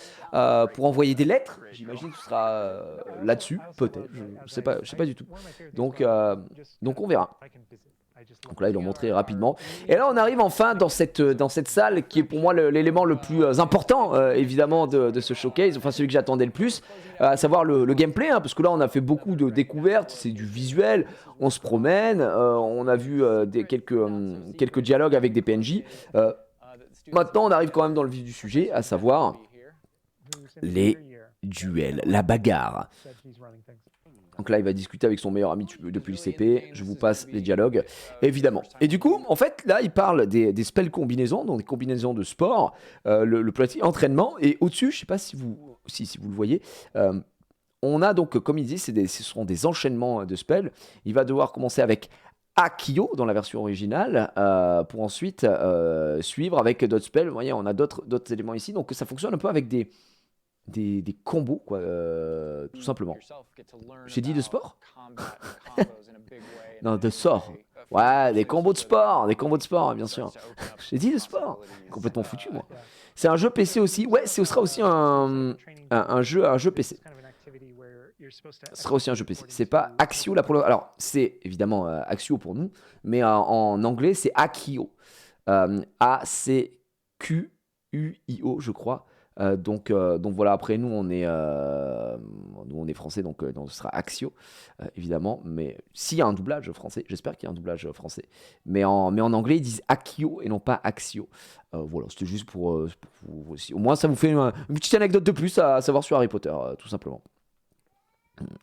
pour envoyer des lettres. J'imagine que ce sera là-dessus, peut-être. Je sais pas du tout. Donc on verra. Donc là, ils l'ont montré rapidement. Et là, on arrive enfin dans cette salle qui est pour moi l'élément le plus important, évidemment, de ce showcase. Enfin, celui que j'attendais le plus, à savoir le gameplay. Hein, parce que là, on a fait beaucoup de découvertes. C'est du visuel. On se promène. On a vu quelques dialogues avec des PNJ. Maintenant, on arrive quand même dans le vif du sujet, à savoir les duels, la bagarre. Donc là, il va discuter avec son meilleur ami depuis le CP. Je vous passe les dialogues, évidemment. Et du coup, en fait, là, il parle des spells combinaisons, donc des combinaisons de sport, le petit entraînement. Et au-dessus, je ne sais pas si vous le voyez, on a donc, comme il dit, ce seront des enchaînements de spells. Il va devoir commencer avec Accio dans la version originale, pour ensuite suivre avec d'autres spells. Vous voyez, on a d'autres éléments ici. Donc ça fonctionne un peu avec des combos, quoi, tout simplement. J'ai dit de sport? Non, de sort. Ouais, des combos de sport, bien sûr. J'ai dit de sport. Complètement foutu, moi. C'est un jeu PC aussi. Ouais, ce sera aussi un jeu PC. Ce sera aussi un jeu PC. C'est pas Axio là pour le. Alors, c'est évidemment Axio pour nous, mais en anglais, c'est Accio. A-C-Q-U-I-O, je crois. Donc voilà, après nous on est français, donc ce sera Axio, évidemment. Mais s'il y a un doublage français, j'espère qu'il y a un doublage français. Mais en anglais ils disent Akio et non pas Axio. Voilà, c'était juste pour vous aussi. Au moins ça vous fait une petite anecdote de plus à savoir sur Harry Potter, tout simplement.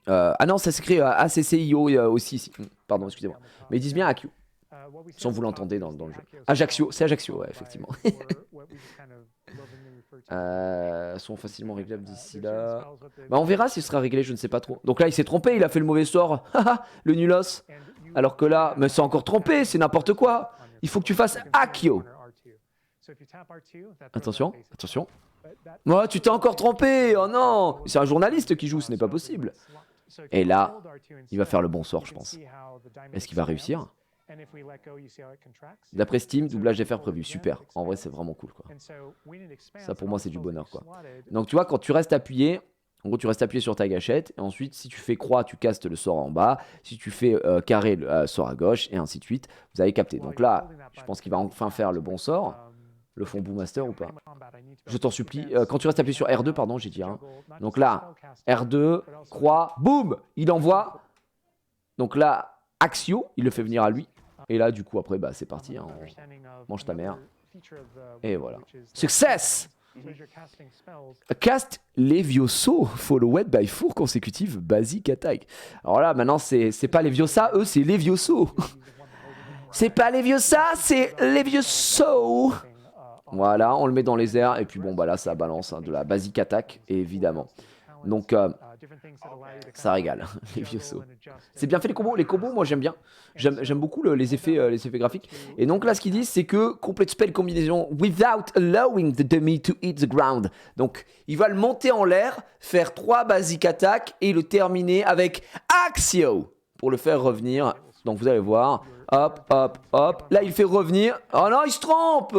Ah non, ça s'écrit ACCIO aussi ici. Pardon, excusez-moi. Mais ils disent bien Akio. Sans vous l'entendez dans le jeu. Ajaccio, c'est Ajaccio, ouais, effectivement. Sont facilement réglables d'ici là. Bah on verra s'il sera réglé, je ne sais pas trop. Donc là il s'est trompé, il a fait le mauvais sort. Le nulos. Alors que là, mais c'est encore trompé, c'est n'importe quoi. Il faut que tu fasses Akio. Attention, attention. Oh, tu t'es encore trompé. Oh non, c'est un journaliste qui joue, ce n'est pas possible. Et là, il va faire le bon sort, je pense. Est-ce qu'il va réussir? D'après Steam, doublage FR prévu. Super. En vrai, c'est vraiment cool, quoi. Ça, pour moi, c'est du bonheur, quoi. Donc, tu vois, quand tu restes appuyé, en gros, tu restes appuyé sur ta gâchette. Et ensuite, si tu fais croix, tu castes le sort en bas. Si tu fais carré, le sort à gauche. Et ainsi de suite. Vous avez capté. Donc là, je pense qu'il va enfin faire le bon sort. Le fond Boomaster ou pas? Je t'en supplie. Quand tu restes appuyé sur R2, pardon, j'ai dit. Hein. Donc là, R2, croix, boum, il envoie. Donc là, Axio, il le fait venir à lui. Et là, du coup, après, bah, c'est parti. Hein. Mange ta mère. Et voilà. Success! Cast Levioso, followed by 4 consécutives basic attack. Alors là, maintenant, c'est pas Leviosa, eux, c'est Levioso. C'est pas Leviosa, c'est Levioso. Voilà, on le met dans les airs. Et puis bon, bah là, ça balance hein, de la basic attack, évidemment. Donc, ça régale, les vieux sauts. C'est bien fait les combos. Les combos, moi, j'aime bien. J'aime beaucoup les effets graphiques. Et donc là, ce qu'ils disent, c'est que complete spell combinaison without allowing the dummy to hit the ground. Donc, il va le monter en l'air, faire 3 basic attack et le terminer avec Axio pour le faire revenir. Donc, vous allez voir. Hop, hop, hop. Là, il fait revenir. Oh non, il se trompe.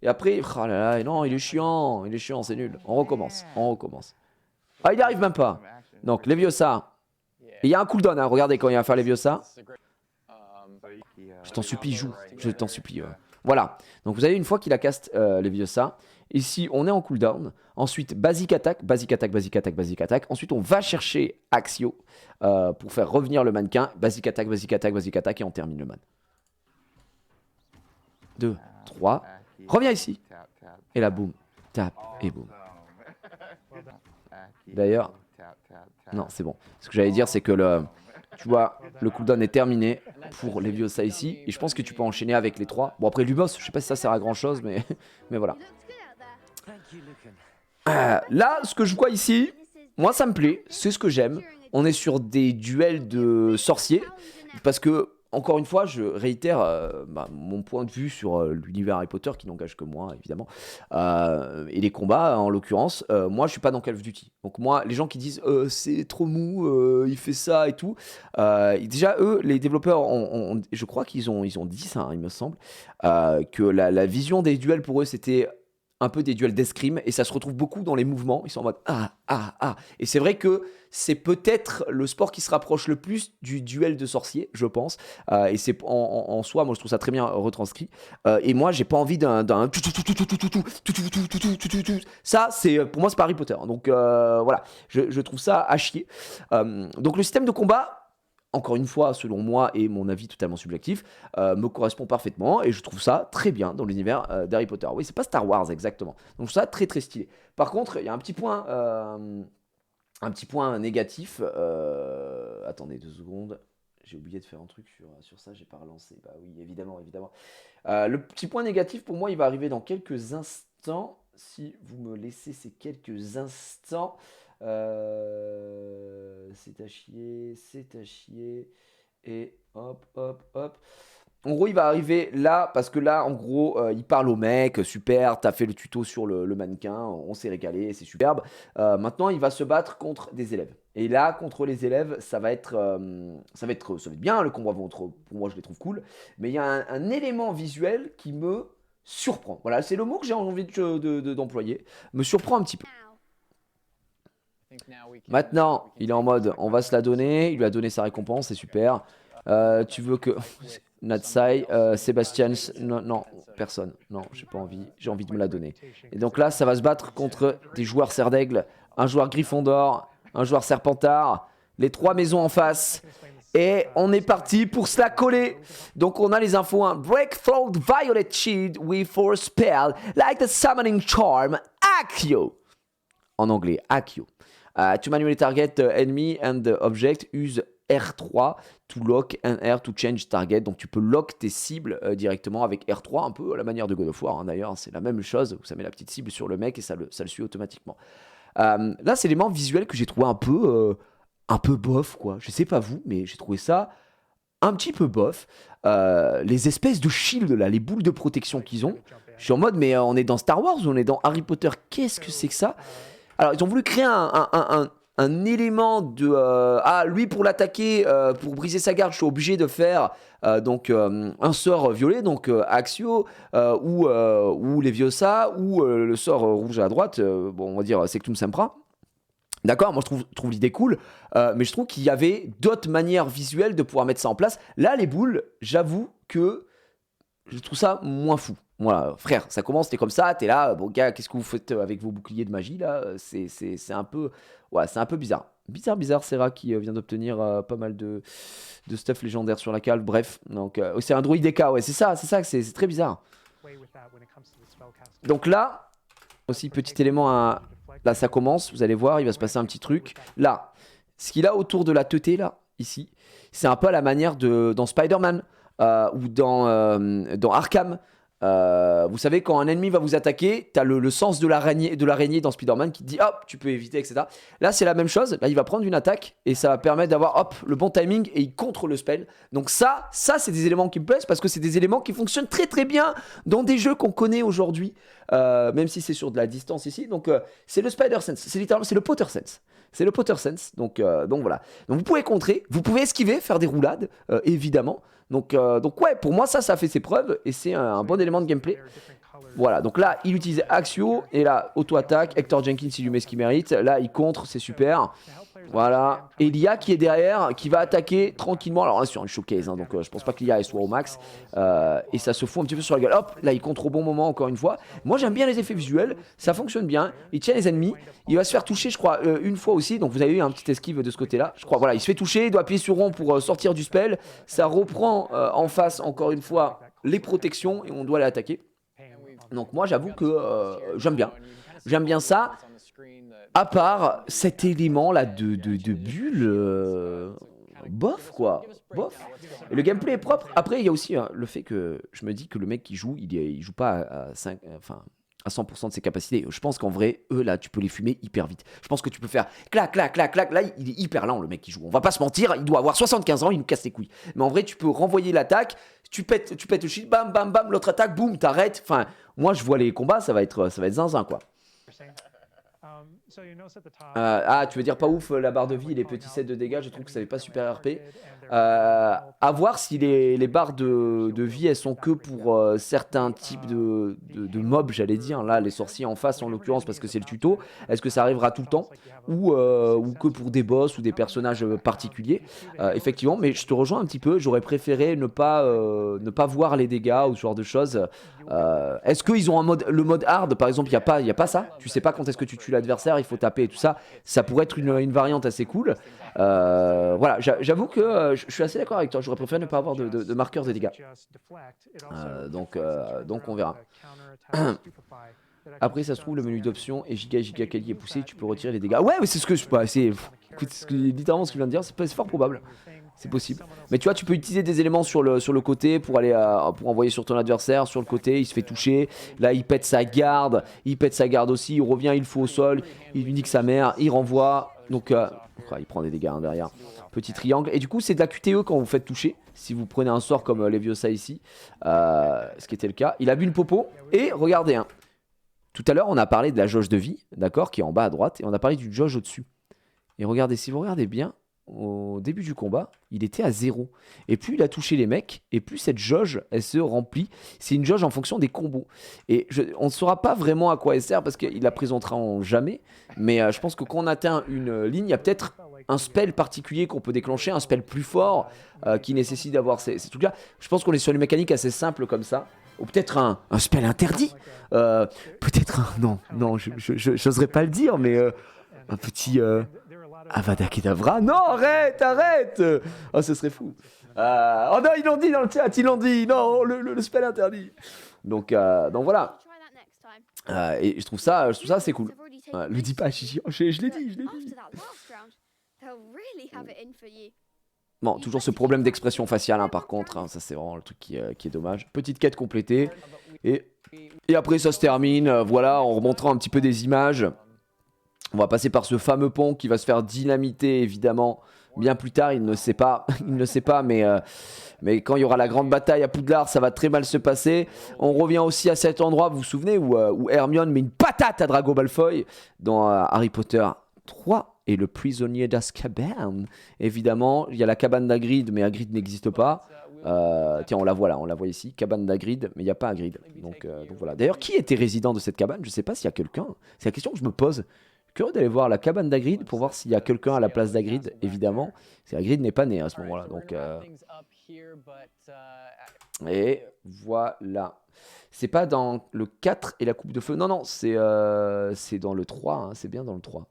Et après, oh là là, non, il est chiant, c'est nul. On recommence. Ah, il n'y arrive même pas. Donc, Leviosa. Il y a un cooldown, hein. Regardez quand il va faire Leviosa. Je t'en supplie, joue. Je t'en supplie. Voilà. Donc, vous avez une fois qu'il a cast Leviosa. Ici, on est en cooldown. Ensuite, basic attack, basic attack, basic attack, basic attack. Ensuite, on va chercher Axio pour faire revenir le mannequin. Basic attack, basic attack, basic attack. Et on termine le man. 2, 3. Reviens ici. Et là, boum. Tap et boum. D'ailleurs, non, c'est bon. Ce que j'allais dire, c'est que tu vois, le cooldown est terminé pour Leviosa ici. Et je pense que tu peux enchaîner avec les 3. Bon, après, Lumos, je sais pas si ça sert à grand chose, mais voilà. Là, ce que je vois ici, moi, ça me plaît. C'est ce que j'aime. On est sur des duels de sorciers. Parce que, encore une fois, je réitère mon point de vue sur l'univers Harry Potter qui n'engage que moi, évidemment. Et les combats, en l'occurrence, moi, je suis pas dans Call of Duty. Donc moi, les gens qui disent c'est trop mou, il fait ça et tout. Déjà, eux, les développeurs, je crois qu'ils ont dit ça, hein, il me semble, que la vision des duels pour eux, c'était un peu des duels d'escrime et ça se retrouve beaucoup dans les mouvements. Ils sont en mode ah. Et c'est vrai que c'est peut-être le sport qui se rapproche le plus du duel de sorciers, je pense. Et c'est en soi, moi je trouve ça très bien retranscrit. Et moi j'ai pas envie d'un ça, c'est pour moi c'est pas Harry Potter. Donc voilà, je trouve ça à chier. Donc le système de combat, encore une fois, selon moi et mon avis totalement subjectif, me correspond parfaitement et je trouve ça très bien dans l'univers d'Harry Potter. Oui, c'est pas Star Wars exactement. Donc je trouve ça très très stylé. Par contre, il y a un petit point négatif. Attendez 2 secondes. J'ai oublié de faire un truc sur ça, j'ai pas relancé. Bah oui, évidemment. Le petit point négatif pour moi, il va arriver dans quelques instants. Si vous me laissez ces quelques instants. C'est à chier. Et hop. En gros, il va arriver là, parce que là, en gros, il parle au mec, super, t'as fait le tuto sur le mannequin, on s'est régalé, c'est superbe. Maintenant, il va se battre contre des élèves. Et là, contre les élèves, ça va être bien, le combat pour moi, je les trouve cool. Mais il y a un élément visuel qui me surprend. Voilà, c'est le mot que j'ai envie d'employer. Me surprend un petit peu. Maintenant, il est en mode, on va se la donner. Il lui a donné sa récompense, c'est super. Tu veux que... Natsai, Sébastien, non, non, personne. Non, j'ai pas envie. J'ai envie de me la donner. Et donc là, ça va se battre contre des joueurs Serre d'Aigle, un joueur Gryffondor, un joueur Serpentard, les 3 maisons en face. Et on est parti pour se la coller. Donc on a les infos. Hein. Breakthrough Violet Shield with 4 spell like the summoning charm Accio. En anglais, Accio. To manually target the enemy and the object, use R3 to lock and R to change target. Donc tu peux lock tes cibles directement avec R3, un peu à la manière de God of War. Hein, d'ailleurs, c'est la même chose. Ça met la petite cible sur le mec et ça le suit automatiquement. Là, c'est l'élément visuel que j'ai trouvé un peu bof, quoi. Je sais pas vous, mais j'ai trouvé ça un petit peu bof. Les espèces de shields, là, les boules de protection qu'ils ont. Je suis en mode, mais on est dans Star Wars ou on est dans Harry Potter? Qu'est-ce que c'est que ça? Alors, ils ont voulu créer un élément de... lui, pour l'attaquer, pour briser sa garde, je suis obligé de faire un sort violet, donc Accio, ou Leviosa, ou le sort rouge à droite, bon, on va dire Sectum Sempra. D'accord, moi je trouve l'idée cool, mais je trouve qu'il y avait d'autres manières visuelles de pouvoir mettre ça en place. Là, les boules, j'avoue que je trouve ça moins fou. Voilà, frère, ça commence, t'es comme ça, t'es là, bon gars, qu'est-ce que vous faites avec vos boucliers de magie là? C'est un peu, ouais, c'est un peu bizarre. Bizarre, Serra qui vient d'obtenir pas mal de stuff légendaire sur la cale, bref. Donc, c'est un druide DK, ouais, c'est ça, c'est très bizarre. Donc là, aussi petit élément à... Là, ça commence, vous allez voir, il va se passer un petit truc. Là, ce qu'il a autour de la teuté, là, ici, c'est un peu à la manière de dans Spider-Man ou dans Arkham. Vous savez, quand un ennemi va vous attaquer, t'as le sens de l'araignée dans Spider-Man qui te dit hop, tu peux éviter, etc. Là, c'est la même chose. Là, il va prendre une attaque et ça va permettre d'avoir hop le bon timing et il contre le spell. Donc ça c'est des éléments qui me plaisent parce que c'est des éléments qui fonctionnent très très bien dans des jeux qu'on connaît aujourd'hui, même si c'est sur de la distance ici. Donc c'est le Spider Sense, c'est littéralement c'est le Potter Sense. C'est le Potter Sense. Donc voilà. Donc vous pouvez contrer, vous pouvez esquiver, faire des roulades, évidemment. Donc ouais, pour moi ça fait ses preuves et c'est un bon élément de gameplay. Voilà, donc là il utilise Accio et là auto-attaque, Hector Jenkins il lui met ce qu'il mérite, là il contre, c'est super. Voilà, et l'IA qui est derrière, qui va attaquer tranquillement, alors là sur une showcase, hein, donc je pense pas que l'IA soit au max, et ça se fout un petit peu sur la gueule, hop, là il contre au bon moment encore une fois. Moi j'aime bien les effets visuels, ça fonctionne bien, il tient les ennemis, il va se faire toucher je crois une fois aussi, donc vous avez eu un petit esquive de ce côté là, je crois, voilà, il se fait toucher, il doit appuyer sur rond pour sortir du spell, ça reprend en face encore une fois les protections et on doit l'attaquer. Donc moi j'avoue que j'aime bien ça. À part cet élément là de bulle, bof quoi, bof. Et le gameplay est propre. Après il y a aussi le fait que je me dis que le mec qui joue, il joue pas à 100% de ses capacités. Je pense qu'en vrai, eux là, tu peux les fumer hyper vite. Je pense que tu peux faire clac, clac, clac, clac. Là, il est hyper lent le mec qui joue. On va pas se mentir, il doit avoir 75 ans, il nous casse les couilles. Mais en vrai, tu peux renvoyer l'attaque, tu pètes le shield, bam, bam, bam, l'autre attaque, boum, t'arrêtes. Enfin, moi je vois les combats, ça va être zinzin quoi. Tu veux dire pas ouf la barre de vie et les petits sets de dégâts, je trouve que ça n'est pas super RP. À voir si les barres de vie elles sont que pour certains types de mobs, j'allais dire. Là, les sorciers en face en l'occurrence, parce que c'est le tuto. Est-ce que ça arrivera tout le temps ou que pour des boss ou des personnages particuliers? Effectivement, mais je te rejoins un petit peu. J'aurais préféré ne pas voir les dégâts ou ce genre de choses. Est-ce qu'ils ont le mode hard par exemple? Il y a pas ça. Tu sais pas quand est-ce que tu tues l'adversaire, il faut taper et tout ça. Ça pourrait être une variante assez cool. Voilà, j'avoue que je suis assez d'accord avec toi. J'aurais préféré ne pas avoir de marqueur de dégâts. Donc on verra. Après, ça se trouve, le menu d'options et giga Kali est poussé. Tu peux retirer les dégâts. Ouais, mais c'est ce que je sais. C'est littéralement ce que je viens de dire. C'est fort probable. C'est possible. Mais tu vois, tu peux utiliser des éléments sur le côté pour pour envoyer sur ton adversaire. Sur le côté, il se fait toucher. Là, il pète sa garde. Il pète sa garde aussi. Il revient, il fout au sol. Il lui nique sa mère. Il renvoie. Donc, il prend des dégâts derrière. Petit triangle. Et du coup, c'est de la QTE quand vous faites toucher. Si vous prenez un sort comme Leviosa ici. Ce qui était le cas. Il a bu une popo. Et regardez, tout à l'heure, on a parlé de la jauge de vie. D'accord, qui est en bas à droite. Et on a parlé du jauge au-dessus. Et regardez, si vous regardez bien. Au début du combat, il était à 0. Et plus il a touché les mecs, et plus cette jauge, elle se remplit. C'est une jauge en fonction des combos. Et on ne saura pas vraiment à quoi elle sert, parce qu'il la présentera en jamais. Mais je pense que quand on atteint une ligne, il y a peut-être un spell particulier qu'on peut déclencher, un spell plus fort qui nécessite d'avoir ces trucs-là. Je pense qu'on est sur une mécanique assez simple comme ça. Ou peut-être un spell interdit. Peut-être un... Non, je n'oserais pas le dire, mais un petit Avada Kedavra. Non, arrête. Oh, ce serait fou. Oh non, ils l'ont dit dans le chat, non, le spell interdit. Donc voilà. Et je trouve ça assez cool. Le dis pas, Chichi. Oh, je l'ai dit. Bon, toujours ce problème d'expression faciale, hein, par contre. Hein, ça, c'est vraiment le truc qui est dommage. Petite quête complétée. Et après, ça se termine. Voilà, en remontrant un petit peu des images. On va passer par ce fameux pont qui va se faire dynamiter, évidemment. Bien plus tard, il ne sait pas, mais quand il y aura la grande bataille à Poudlard, ça va très mal se passer. On revient aussi à cet endroit, vous vous souvenez, où Hermione met une patate à Drago Malfoy dans Harry Potter 3 et le prisonnier d'Azkaban. Évidemment, il y a la cabane d'Hagrid, mais Hagrid n'existe pas. Tiens, on la voit ici, cabane d'Hagrid, mais il n'y a pas Hagrid. Donc voilà. D'ailleurs, qui était résident de cette cabane? Je ne sais pas s'il y a quelqu'un. C'est la question que je me pose. Curieux d'aller voir la cabane d'Hagrid pour voir s'il y a quelqu'un à la place d'Hagrid, évidemment. Si Hagrid n'est pas né à ce moment-là. Donc, et voilà. C'est pas dans le 4 et la coupe de feu. Non, c'est dans le 3. Hein, c'est bien dans le 3.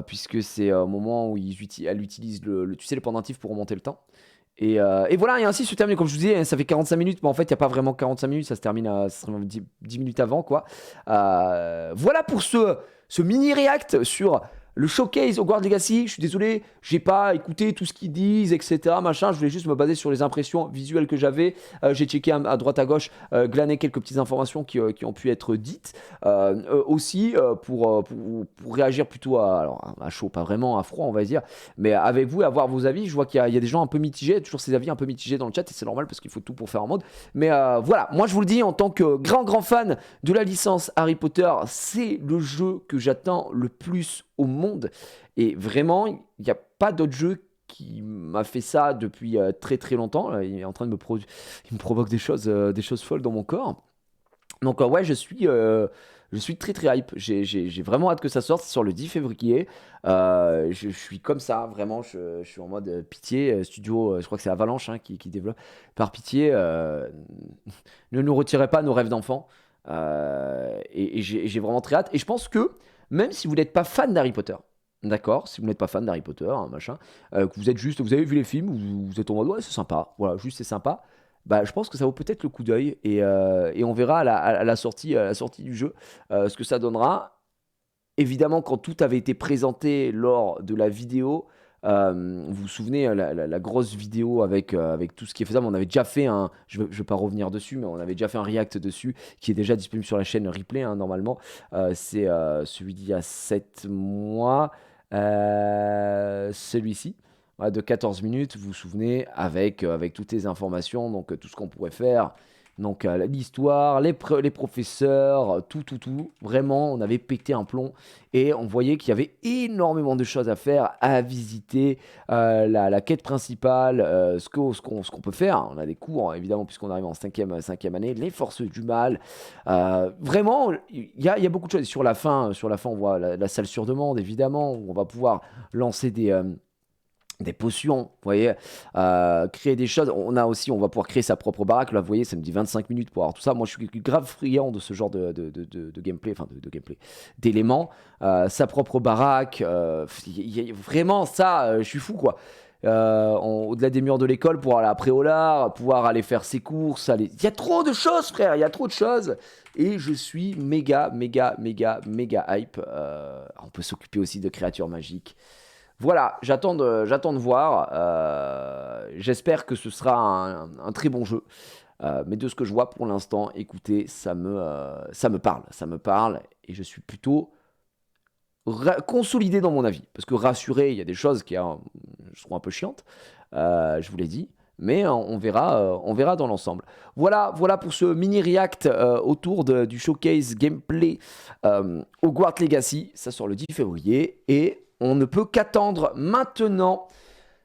Puisque c'est au moment où elle utilise tu sais, le pendentif pour remonter le temps. Et voilà, et ainsi se termine, comme je vous disais, ça fait 45 minutes, mais en fait, il n'y a pas vraiment 45 minutes, ça se termine à 10 minutes avant, quoi. Voilà pour ce mini-react sur le showcase Hogwarts Legacy. Je suis désolé, j'ai pas écouté tout ce qu'ils disent, etc. Machin. Je voulais juste me baser sur les impressions visuelles que j'avais. J'ai checké à droite à gauche, glané quelques petites informations qui ont pu être dites. Aussi, pour réagir plutôt à chaud, pas vraiment à froid, on va dire, mais avec vous, avoir vos avis. Je vois qu'il y a des gens un peu mitigés, toujours ces avis un peu mitigés dans le chat, et c'est normal parce qu'il faut tout pour faire un mode. Mais voilà, moi je vous le dis, en tant que grand fan de la licence Harry Potter, c'est le jeu que j'attends le plus au monde. Et vraiment, il n'y a pas d'autre jeu qui m'a fait ça depuis très très longtemps. Il est en train de il me provoque des choses folles dans mon corps. Donc ouais, je suis très très hype. J'ai vraiment hâte que ça sorte. C'est sur le 10 février. Je suis comme ça, vraiment. Je suis en mode pitié. Studio, je crois que c'est Avalanche qui développe. Par pitié, ne nous retirez pas nos rêves d'enfants. Et j'ai vraiment très hâte. Et je pense que même si vous n'êtes pas fan d'Harry Potter, d'accord, si vous n'êtes pas fan d'Harry Potter, machin, que vous avez vu les films, vous êtes en mode ouais, c'est sympa, voilà, juste c'est sympa, bah je pense que ça vaut peut-être le coup d'œil et on verra à la sortie du jeu ce que ça donnera. Évidemment, quand tout avait été présenté lors de la vidéo, vous vous souvenez la grosse vidéo avec tout ce qui est faisable, on avait déjà fait je vais pas revenir dessus, mais on avait déjà fait un react dessus qui est déjà disponible sur la chaîne replay, hein, normalement. C'est celui d'il y a 7 mois, celui-ci, de 14 minutes, vous vous souvenez, avec toutes les informations, donc tout ce qu'on pourrait faire. Donc l'histoire, les professeurs, tout. Vraiment, on avait pété un plomb et on voyait qu'il y avait énormément de choses à faire, à visiter. La quête principale, ce qu'on peut faire. On a des cours, évidemment, puisqu'on arrive en 5e année. Les forces du mal. Vraiment, il y a beaucoup de choses. Et sur la fin, on voit la salle sur demande, évidemment, où on va pouvoir lancer des potions, vous voyez, créer des choses. On va pouvoir créer sa propre baraque. Là, vous voyez, ça me dit 25 minutes pour avoir tout ça. Moi, je suis grave friand de ce genre de gameplay, enfin de gameplay, d'éléments. Sa propre baraque, vraiment ça, je suis fou, quoi. Au-delà des murs de l'école, pour aller à Préolard, pouvoir aller faire ses courses. Il y a trop de choses, frère, il y a trop de choses. Et je suis méga hype. On peut s'occuper aussi de créatures magiques. Voilà, j'attends de voir. J'espère que ce sera un très bon jeu. Mais de ce que je vois pour l'instant, écoutez, ça me parle. Et je suis plutôt consolidé dans mon avis. Parce que rassuré, il y a des choses qui seront un peu chiantes. Je vous l'ai dit. Mais on verra dans l'ensemble. Voilà pour ce mini react autour du showcase gameplay Hogwarts Legacy. Ça sort le 10 février. Et on ne peut qu'attendre maintenant